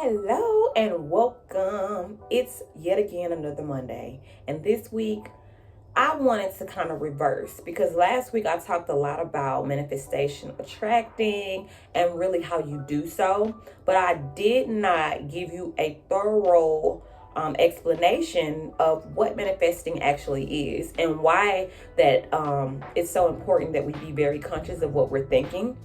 Hello and welcome. It's yet again another Monday. And this week, I wanted to kind of reverse because last week I talked a lot about manifestation, attracting, and really how you do so. But I did not give you a thorough explanation of what manifesting actually is and why that it's so important that we be very conscious of what we're thinking.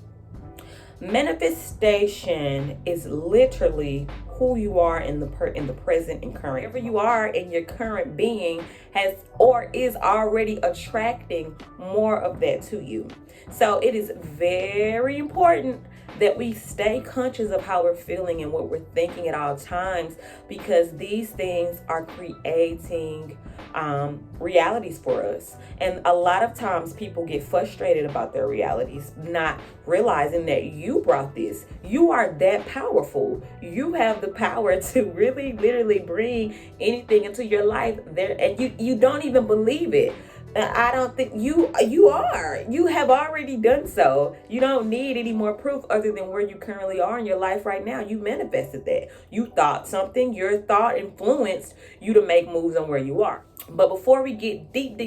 Manifestation is literally who you are in the present and current. Wherever you are in your current being has or is already attracting more of that to you. So it is very important that we stay conscious of how we're feeling and what we're thinking at all times, because these things are creating realities for us. And a lot of times people get frustrated about their realities, not realizing that you brought this. You are that powerful. You have the power to really literally bring anything into your life there, and you don't even believe it. I don't think you have already done so. You don't need any more proof other than where you currently are in your life right now. You manifested that. You thought something, your thought influenced you to make moves on where you are. But before we get deep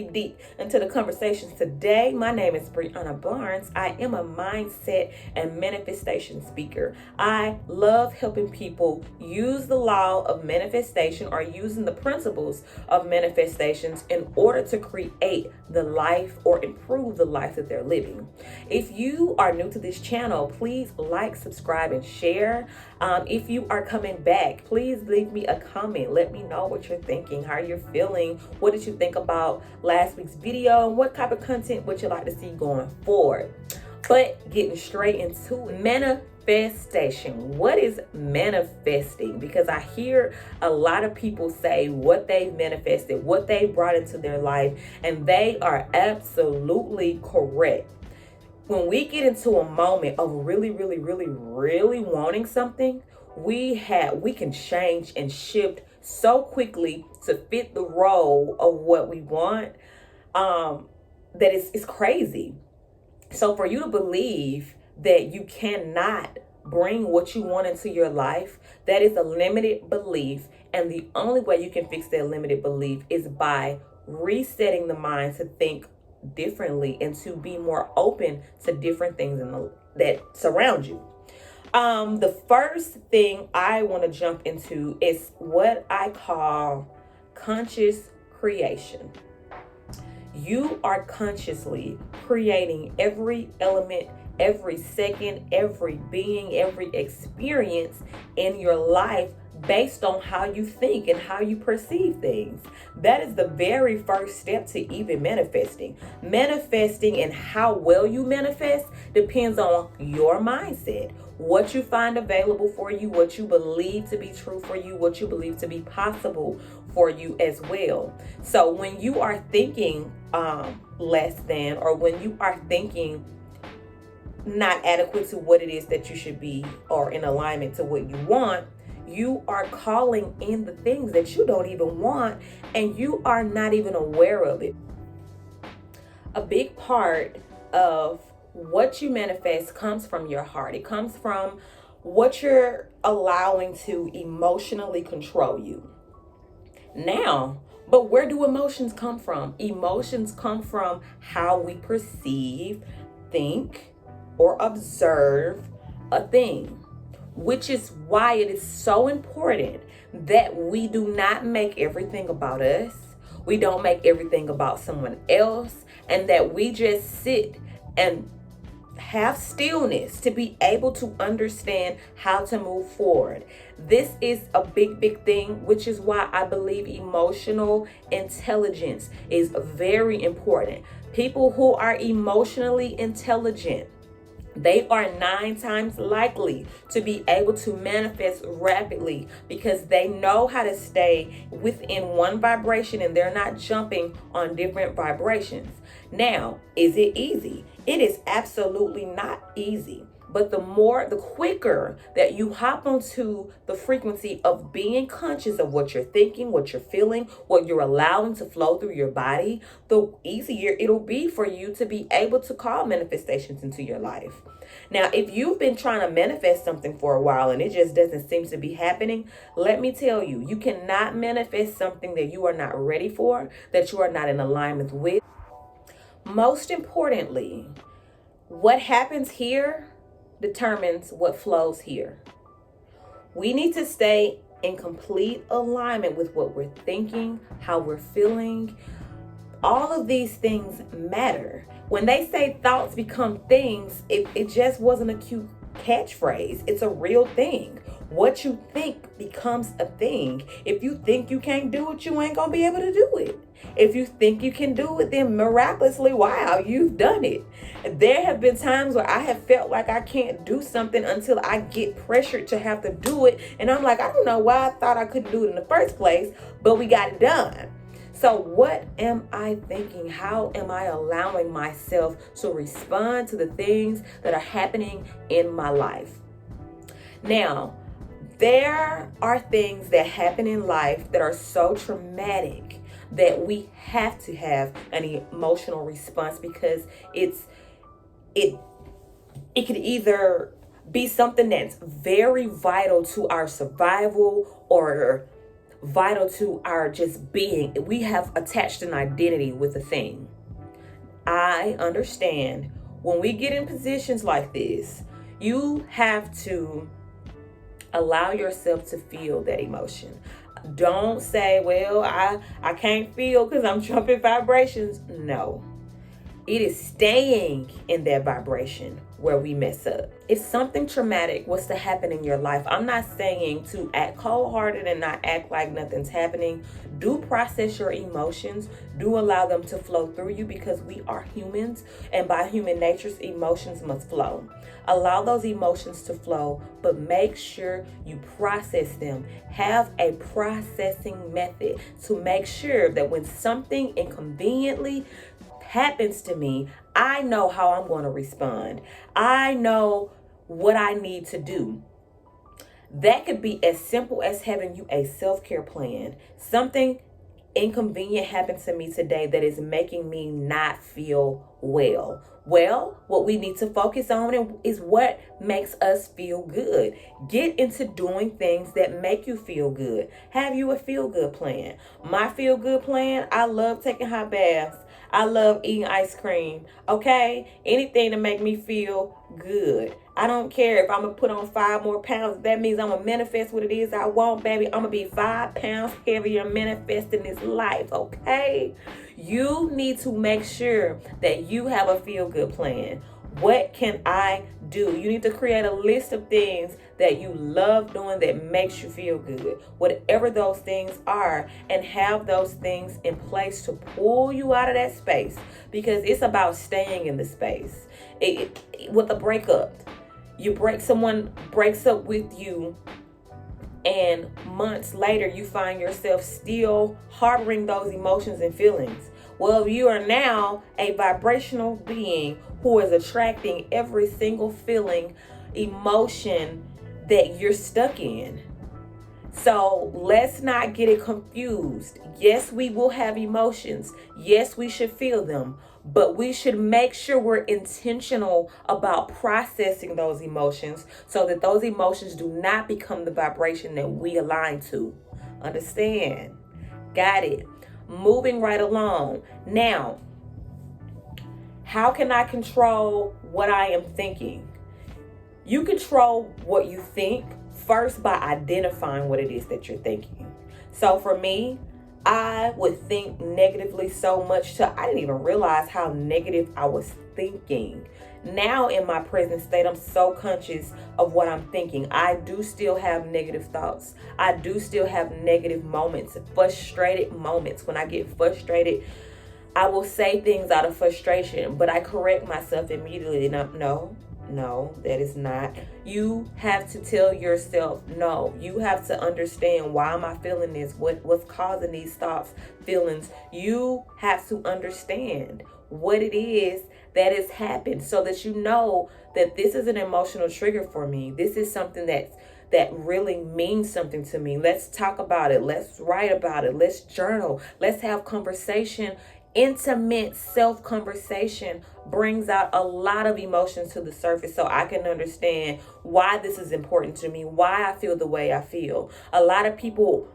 into the conversations today, my name is Brianna Barnes. I am a mindset and manifestation speaker. I love helping people use the law of manifestation or using the principles of manifestations in order to create the life or improve the life that they're living. If you are new to this channel, please like, subscribe, and share. If you are coming back, please leave me a comment. Let me know what you're thinking, how you're feeling. What did you think about last week's video? And what type of content would you like to see going forward? But getting straight into manifestation. What is manifesting? Because I hear a lot of people say what they've manifested, what they brought into their life, and they are absolutely correct. When we get into a moment of really wanting something, we can change and shift so quickly to fit the role of what we want, that it's crazy. So for you to believe that you cannot bring what you want into your life, that is a limited belief. And the only way you can fix that limited belief is by resetting the mind to think differently and to be more open to different things that surround you. The first thing I want to jump into is what I call conscious creation. You are consciously creating every element, every second, every being, every experience in your life based on how you think and how you perceive things. That is the very first step to even manifesting. Manifesting and how well you manifest depends on your mindset, what you find available for you, what you believe to be true for you, what you believe to be possible for you as well. So when you are thinking less than, or when you are thinking not adequate to what it is that you should be, or in alignment to what you want, you are calling in the things that you don't even want, and you are not even aware of it. A big part of what you manifest comes from your heart. It comes from what you're allowing to emotionally control you. Now, but where do emotions come from? Emotions come from how we perceive, think, or observe a thing. Which is why it is so important that we do not make everything about us. We don't make everything about someone else, and that we just sit and have stillness to be able to understand how to move forward. This is a big thing, which is why I believe emotional intelligence is very important. People who are emotionally intelligent, they are 9 times likely to be able to manifest rapidly, because they know how to stay within one vibration and they're not jumping on different vibrations. Now, is it easy? It is absolutely not easy. But the quicker that you hop onto the frequency of being conscious of what you're thinking, what you're feeling, what you're allowing to flow through your body, the easier it'll be for you to be able to call manifestations into your life. Now, if you've been trying to manifest something for a while and it just doesn't seem to be happening, let me tell you, you cannot manifest something that you are not ready for, that you are not in alignment with. Most importantly, what happens here determines what flows here. We need to stay in complete alignment with what we're thinking, how we're feeling. All of these things matter. When they say thoughts become things, it just wasn't a cute catchphrase. It's a real thing. What you think becomes a thing. If you think you can't do it, you ain't gonna be able to do it. If you think you can do it, then miraculously, wow, you've done it. There have been times where I have felt like I can't do something until I get pressured to have to do it. And I'm like, I don't know why I thought I couldn't do it in the first place, but we got it done. So what am I thinking? How am I allowing myself to respond to the things that are happening in my life? Now, there are things that happen in life that are so traumatic that we have to have an emotional response, because it could either be something that's very vital to our survival or vital to our just being. We have attached an identity with a thing. I understand when we get in positions like this, you have to allow yourself to feel that emotion. Don't say, well, I can't feel because I'm jumping vibrations. No. It is staying in that vibration where we mess up. If something traumatic was to happen in your life, I'm not saying to act cold-hearted and not act like nothing's happening. Do process your emotions. Do allow them to flow through you, because we are humans, and by human nature, emotions must flow. Allow those emotions to flow, but make sure you process them. Have a processing method to make sure that when something inconveniently happens to me, I know how I'm going to respond. I know what I need to do. That could be as simple as having you a self-care plan. Something inconvenient happened to me today that is making me not feel well. Well, what we need to focus on is what makes us feel good. Get into doing things that make you feel good. Have you a feel-good plan? My feel-good plan, I love taking hot baths. I love eating ice cream. Okay? Anything to make me feel good. I don't care if I'm going to put on 5 more pounds. That means I'm going to manifest what it is I want, baby. I'm going to be 5 pounds heavier manifesting this life. Okay? You need to make sure that you have a feel-good plan. What can I do? You need to create a list of things that you love doing that makes you feel good. Whatever those things are, and have those things in place to pull you out of that space, because it's about staying in the space. With a breakup, someone breaks up with you, and months later you find yourself still harboring those emotions and feelings. Well, you are now a vibrational being who is attracting every single feeling, emotion that you're stuck in. So let's not get it confused. Yes, we will have emotions. Yes, we should feel them. But we should make sure we're intentional about processing those emotions so that those emotions do not become the vibration that we align to. Understand? Got it. Moving right along. Now, how can I control what I am thinking? You control what you think first by identifying what it is that you're thinking. So for me, I would think negatively so much till I didn't even realize how negative I was thinking. Now in my present state, I'm so conscious of what I'm thinking. I do still have negative thoughts. I do still have negative moments, frustrated moments. When I get frustrated, I will say things out of frustration, but I correct myself immediately. No, that is not. You have to tell yourself no. You have to understand, why am I feeling this? What's causing these thoughts, feelings? You have to understand what it is that has happened, so that you know that this is an emotional trigger for me. This is something that really means something to me. Let's talk about it. Let's write about it. Let's journal. Let's have conversation. Intimate self conversation brings out a lot of emotions to the surface, so I can understand why this is important to me, why I feel the way I feel. A lot of people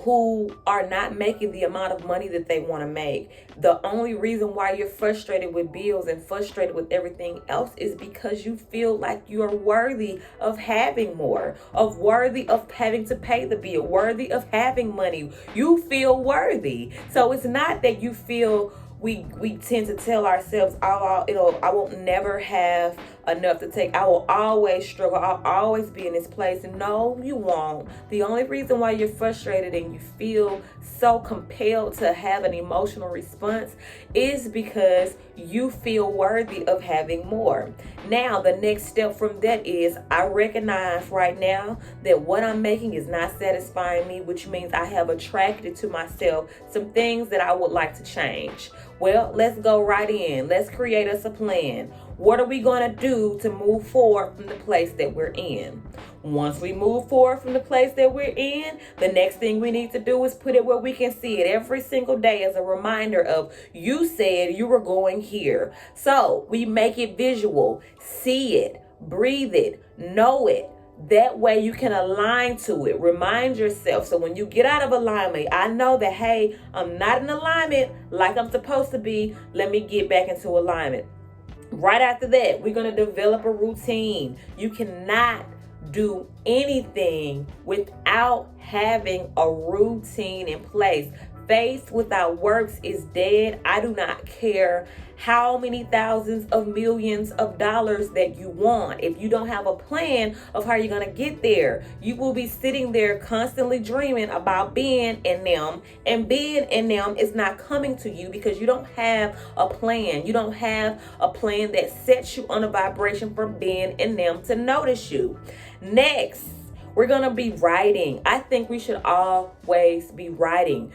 who are not making the amount of money that they want to make, the only reason why you're frustrated with bills and frustrated with everything else is because you feel like you're worthy of having more, of worthy of having to pay the bill, worthy of having money. You feel worthy. So it's not that you feel, we tend to tell ourselves, I won't never have enough to take. I will always struggle. I'll always be in this place. No, you won't. The only reason why you're frustrated and you feel so compelled to have an emotional response is because you feel worthy of having more. Now, the next step from that is I recognize right now that what I'm making is not satisfying me, which means I have attracted to myself some things that I would like to change. Well, let's go right in. Let's create us a plan. What are we going to do to move forward from the place that we're in? Once we move forward from the place that we're in, the next thing we need to do is put it where we can see it every single day as a reminder of, you said you were going here. So we make it visual, see it, breathe it, know it. That way you can align to it. Remind yourself. So when you get out of alignment, I know that, hey, I'm not in alignment like I'm supposed to be. Let me get back into alignment. Right after that, we're going to develop a routine. You cannot do anything without having a routine in place. Faith without works is dead. I do not care how many thousands of millions of dollars that you want. If you don't have a plan of how you're going to get there, you will be sitting there constantly dreaming about being in them, and being in them is not coming to you because you don't have a plan. You don't have a plan that sets you on a vibration from being in them to notice you. Next, we're going to be writing. I think we should always be writing.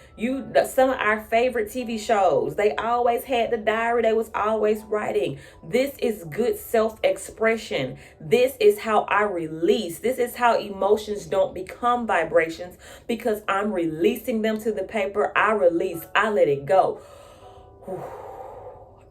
Some of our favorite TV shows, they always had the diary. They was always writing. This is good self-expression. This is how I release. This is how emotions don't become vibrations, because I'm releasing them to the paper. I release. I let it go.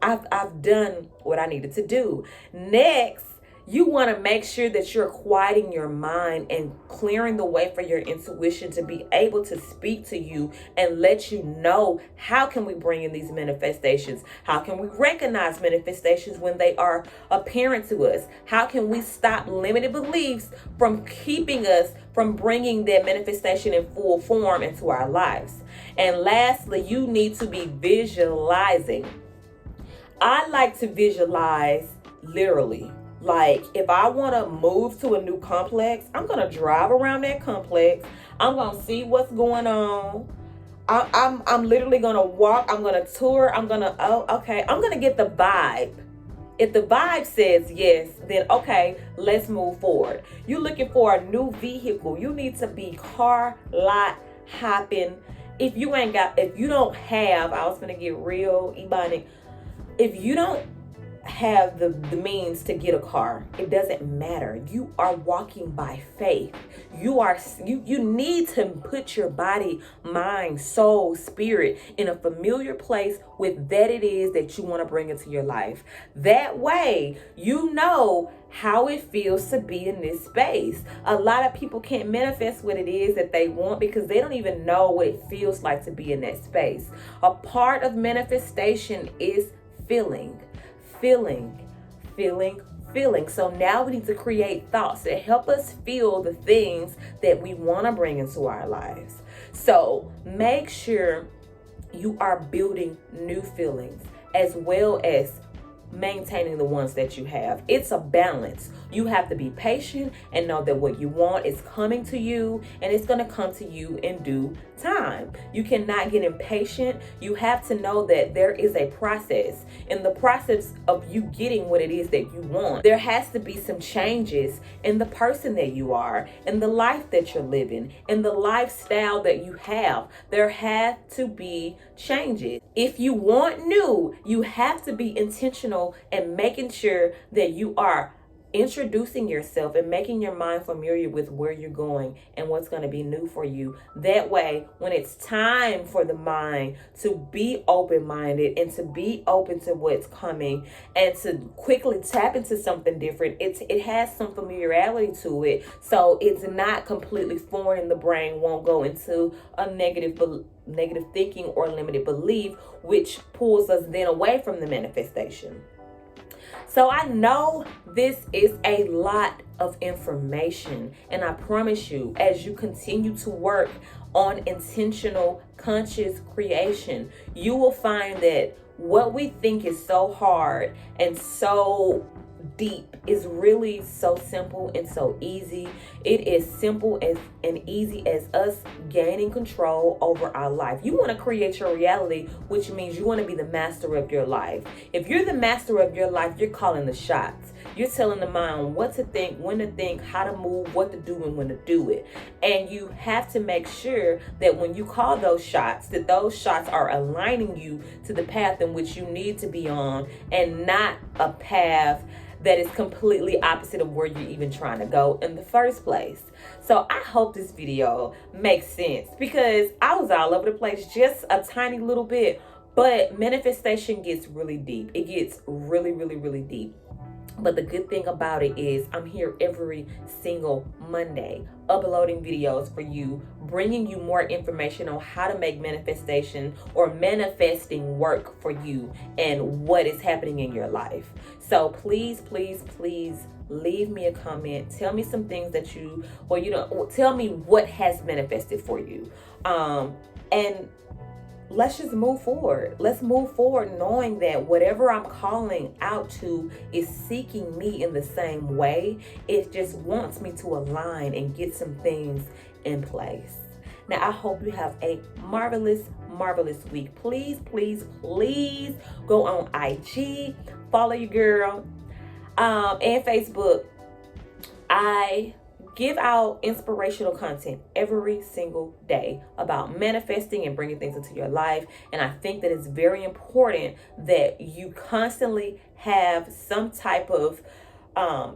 I've done what I needed to do. Next, you want to make sure that you're quieting your mind and clearing the way for your intuition to be able to speak to you and let you know, how can we bring in these manifestations? How can we recognize manifestations when they are apparent to us? How can we stop limited beliefs from keeping us from bringing that manifestation in full form into our lives? And lastly, you need to be visualizing. I like to visualize literally. Like, if I want to move to a new complex, I'm going to drive around that complex. I'm going to see what's going on. I'm literally going to walk. I'm going to tour. I'm going to get the vibe. If the vibe says yes, then okay, let's move forward. You're looking for a new vehicle. You need to be car lot hopping. If you don't have, I was going to get real ebonic. If you don't have the means to get a car, it doesn't matter. You are walking by faith. You need to put your body, mind, soul, spirit in a familiar place with that it is that you want to bring into your life. That way you know how it feels to be in this space. A lot of people can't manifest what it is that they want because they don't even know what it feels like to be in that space. A part of manifestation is feeling. So now we need to create thoughts that help us feel the things that we want to bring into our lives. So make sure you are building new feelings as well as maintaining the ones that you have. It's a balance. You have to be patient and know that what you want is coming to you, and it's going to come to you in due time. You cannot get impatient. You have to know that there is a process. In the process of you getting what it is that you want, there has to be some changes in the person that you are, in the life that you're living, in the lifestyle that you have. There have to be changes. If you want new, you have to be intentional intentional and making sure that you are introducing yourself and making your mind familiar with where you're going and what's going to be new for you. That way, when it's time for the mind to be open-minded and to be open to what's coming and to quickly tap into something different, it has some familiarity to it, so it's not completely foreign. The brain won't go into a negative thinking or limited belief, which pulls us then away from the manifestation. So I know this is a lot of information, and I promise you, as you continue to work on intentional conscious creation, you will find that what we think is so hard and so deep is really so simple and so easy. It is simple and easy as us gaining control over our life. You want to create your reality, which means you want to be the master of your life. If you're the master of your life, you're calling the shots. You're telling the mind what to think, when to think, how to move, what to do, and when to do it. And you have to make sure that when you call those shots, that those shots are aligning you to the path in which you need to be on, and not a path that is completely opposite of where you're even trying to go in the first place. So I hope this video makes sense, because I was all over the place just a tiny little bit, but manifestation gets really deep. It gets really, really, really deep. But the good thing about it is I'm here every single Monday uploading videos for you, bringing you more information on how to make manifestation or manifesting work for you and what is happening in your life. So please, please, please leave me a comment. Tell me some things that tell me what has manifested for you. And let's just move forward. Let's move forward knowing that whatever I'm calling out to is seeking me in the same way. It just wants me to align and get some things in place. Now, I hope you have a marvelous, marvelous week. Please, please, please go on IG, follow your girl, and Facebook. I give out inspirational content every single day about manifesting and bringing things into your life. And I think that it's very important that you constantly have some type of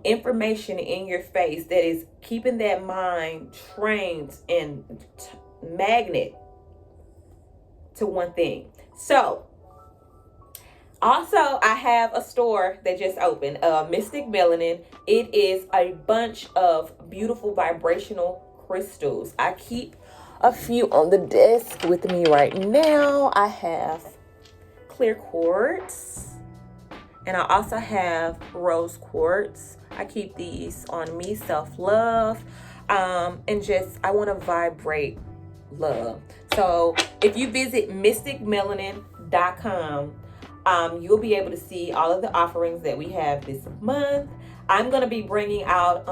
information in your face that is keeping that mind trained and magnet to one thing. So also, I have a store that just opened, Mystic Melanin. It is a bunch of beautiful vibrational crystals. I keep a few on the desk with me right now. I have clear quartz, and I also have rose quartz. I keep these on me, self-love, and just I want to vibrate love. So if you visit mysticmelanin.com, you'll be able to see all of the offerings that we have this month. I'm going to be bringing out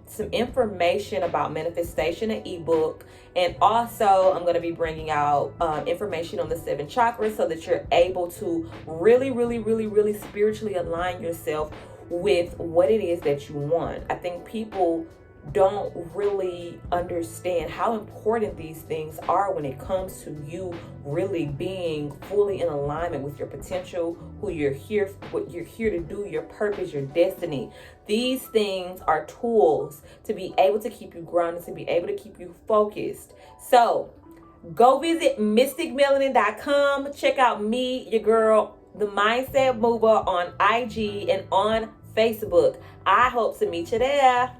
some information about manifestation, an ebook, and also I'm going to be bringing out information on the 7 chakras so that you're able to really, really, really, really spiritually align yourself with what it is that you want. I think people don't really understand how important these things are when it comes to you really being fully in alignment with your potential, who you're here, what you're here to do, your purpose, your destiny. These things are tools to be able to keep you grounded, to be able to keep you focused. So go visit mysticmelanin.com. Check out me, your girl, the Mindset Mover, on IG and on Facebook. I hope to meet you there.